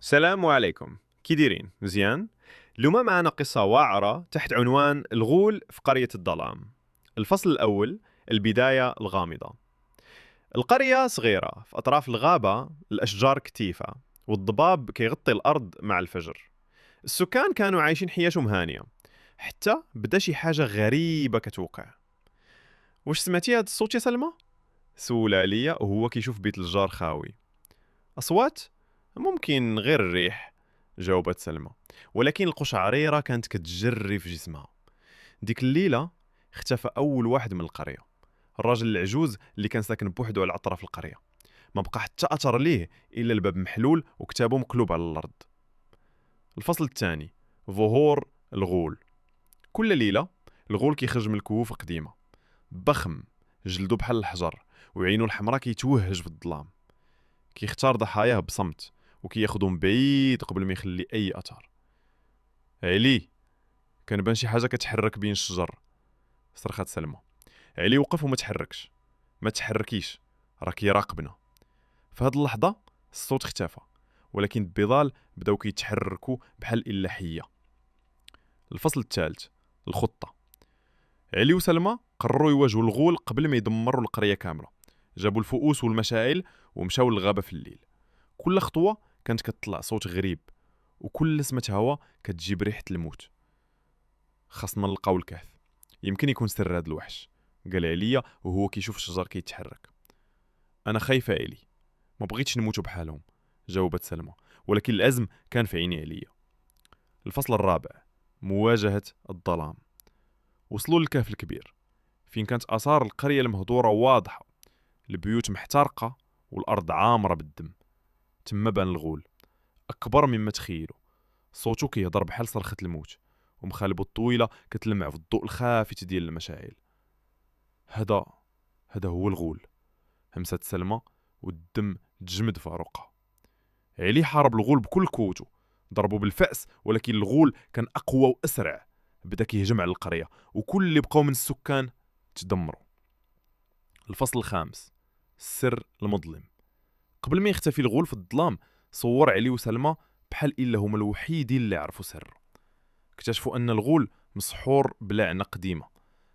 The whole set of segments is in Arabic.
السلام عليكم، كي دايرين؟ مزيان؟ اليوم معنا قصة واعرة تحت عنوان الغول في قرية الظلام. الفصل الأول، البداية الغامضة. القرية صغيرة في أطراف الغابة، الأشجار كتيفة والضباب كيغطي الأرض مع الفجر. السكان كانوا عايشين حياتهم هانية، حتى بدا شي حاجة غريبة كتوقع. واش سمعتي هاد الصوت يا سلمى؟ سول عليا وهو كيشوف بيت الجار خاوي. أصوات؟ ممكن غير الريح، جاوبت سلمى، ولكن القشعريرة كانت كتجري في جسمها. ديك الليلة اختفى أول واحد من القرية، الراجل العجوز اللي كان ساكن بوحدو على أطراف القرية. ما بقى حتى أثر ليه إلا الباب محلول وكتابه مقلوب على الأرض. الفصل الثاني، ظهور الغول. كل ليلة الغول كيخرج من الكهوف القديمة، ضخم، جلدو بحال الحجر وعينو الحمراء كيتوهج في الظلام. كيختار ضحاياه بصمت وكياخدهم بعيد قبل ما يخلي اي اثر. علي، كنبان شي حاجه كتحرك بين الشجر، صرخات سلمى. علي وقف وما تحركش. ما تحركيش، راه كيراقبنا. في هاد اللحظه الصوت اختفى، ولكن البضال بداو كيتحركوا بحال الا حيه. الفصل الثالث، الخطه. علي وسلمى قرروا يواجهوا الغول قبل ما يدمروا القريه كامله. جابوا الفؤوس والمشاعل ومشاو للغابه في الليل. كل خطوه كانت كتطلع صوت غريب، وكل سمة هوا كتجيب ريحة الموت. خاصنا نلقاو الكهف، يمكن يكون سر هاد الوحش، قال عليا وهو كيشوف الشجر كيتحرك. انا خايفه علي، ما بغيتش نموتوا بحالهم، جاوبت سلمى، ولكن العزم كان في عيني عليا. الفصل الرابع، مواجهة الظلام. وصلوا للكهف الكبير، فين كانت آثار القرية المهدورة واضحة، البيوت محترقة والأرض عامرة بالدم. تما بان الغول، أكبر مما تخيلوا. صوتو كيهضر بحال صرخة الموت، ومخالبو الطويلة كتلمع في الضوء الخافت ديال المشاعل. هذا هو الغول، همست سلمى والدم تجمد في عروقها. علي حارب الغول بكل قوته، ضربو بالفأس، ولكن الغول كان أقوى وأسرع. بدا كيهجم على القرية، وكل اللي بقاو من السكان تدمروا. الفصل الخامس، السر المظلم. قبل ما يختفي الغول في الظلام، صور علي وسلمى بحال إلا هما الوحيدين اللي عرفوا سر. اكتشفوا ان الغول مسحور بلعنه قديمه،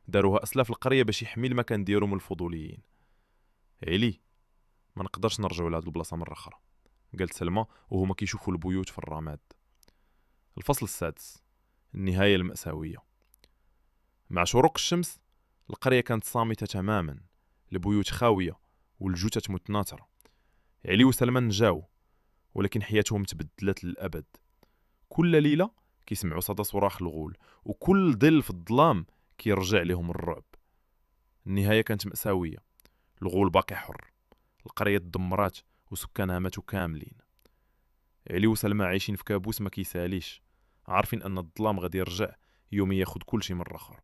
داروها اسلاف القريه باش يحمي المكان ديالو من الفضوليين. علي، ما نقدرش نرجعوا لهاد البلاصه مره اخرى، قالت سلمى وهما كيشوفوا البيوت في الرماد. الفصل السادس، النهايه المأساويه. مع شروق الشمس القريه كانت صامته تماما، البيوت خاويه والجثث متناثره. علي وسلمى نجاو، ولكن حياتهم تبدلت للابد. كل ليله كيسمعوا صدى صراخ الغول، وكل ظل في الظلام كيرجع لهم الرعب. النهاية كانت مأساوية، الغول باقي حر، القرية تدمرات وسكانها ماتوا كاملين. علي وسلمى عايشين في كابوس ما كيساليش، عارفين ان الظلام غادي يرجع يوم ياخد كل شي مرة اخرى.